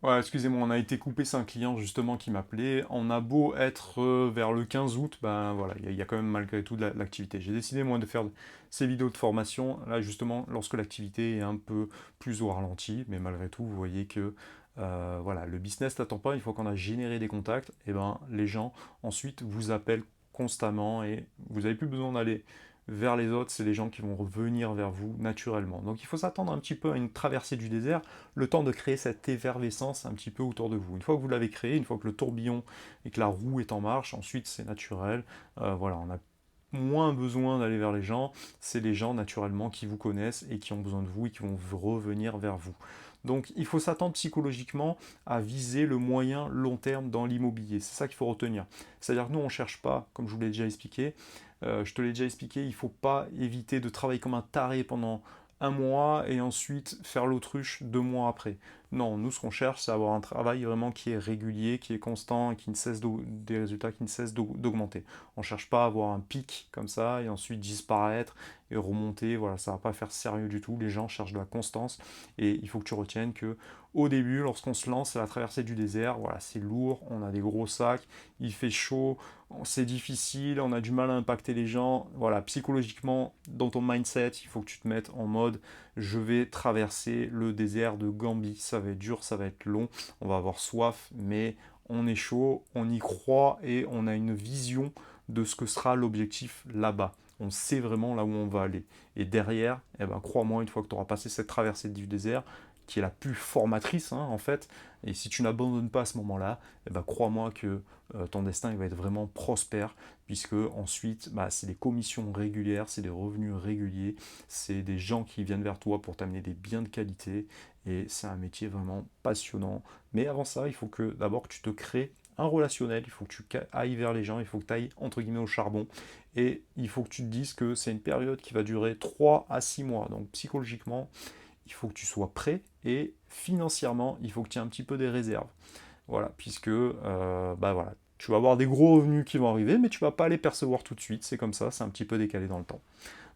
Ouais, excusez-moi, on a été coupé, c'est un client justement qui m'appelait. On a beau être vers le 15 août, ben voilà, il y a quand même malgré tout de l'activité. J'ai décidé moi de faire ces vidéos de formation, là justement, lorsque l'activité est un peu plus au ralenti, mais malgré tout, vous voyez que voilà, le business n'attend pas, une fois qu'on a généré des contacts, et ben les gens ensuite vous appellent constamment et vous n'avez plus besoin d'aller vers les autres, c'est les gens qui vont revenir vers vous naturellement. Donc il faut s'attendre un petit peu à une traversée du désert, le temps de créer cette effervescence un petit peu autour de vous. Une fois que vous l'avez créé, une fois que le tourbillon et que la roue est en marche, ensuite c'est naturel. Voilà, on a moins besoin d'aller vers les gens, c'est les gens naturellement qui vous connaissent et qui ont besoin de vous et qui vont revenir vers vous. Donc il faut s'attendre psychologiquement à viser le moyen long terme dans l'immobilier. C'est ça qu'il faut retenir. C'est-à-dire que nous, on ne cherche pas, comme je vous l'ai déjà expliqué, je te l'ai déjà expliqué, il ne faut pas éviter de travailler comme un taré pendant un mois et ensuite faire l'autruche 2 mois après. Non, nous ce qu'on cherche, c'est avoir un travail vraiment qui est régulier, qui est constant et qui ne cesse des résultats qui ne cessent d'augmenter. On ne cherche pas à avoir un pic comme ça et ensuite disparaître et remonter. Voilà, ça ne va pas faire sérieux du tout. Les gens cherchent de la constance et il faut que tu retiennes que au début, lorsqu'on se lance à la traversée du désert, voilà, c'est lourd, on a des gros sacs, il fait chaud, c'est difficile, on a du mal à impacter les gens. Voilà, psychologiquement, dans ton mindset, il faut que tu te mettes en mode je vais traverser le désert de Gambie. Ça va être dur, ça va être long, on va avoir soif, mais on est chaud, on y croit et on a une vision de ce que sera l'objectif là-bas. On sait vraiment là où on va aller. Et derrière, eh ben, crois-moi, une fois que tu auras passé cette traversée du désert, qui est la plus formatrice en fait, et si tu n'abandonnes pas à ce moment-là, eh ben, crois-moi que ton destin il va être vraiment prospère, puisque ensuite bah, c'est des commissions régulières, c'est des revenus réguliers, c'est des gens qui viennent vers toi pour t'amener des biens de qualité, et c'est un métier vraiment passionnant. Mais avant ça, il faut que d'abord que tu te crées un relationnel, il faut que tu ailles vers les gens, il faut que tu ailles entre guillemets au charbon, et il faut que tu te dises que c'est une période qui va durer 3 à 6 mois. Donc psychologiquement, il faut que tu sois prêt, et financièrement, il faut que tu aies un petit peu des réserves. Voilà, puisque bah voilà, tu vas avoir des gros revenus qui vont arriver, mais tu vas pas les percevoir tout de suite, c'est comme ça, c'est un petit peu décalé dans le temps.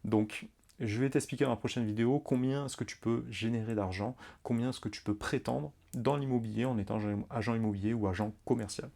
Donc, je vais t'expliquer dans la prochaine vidéo combien est-ce que tu peux générer d'argent, combien est-ce que tu peux prétendre dans l'immobilier en étant agent immobilier ou agent commercial.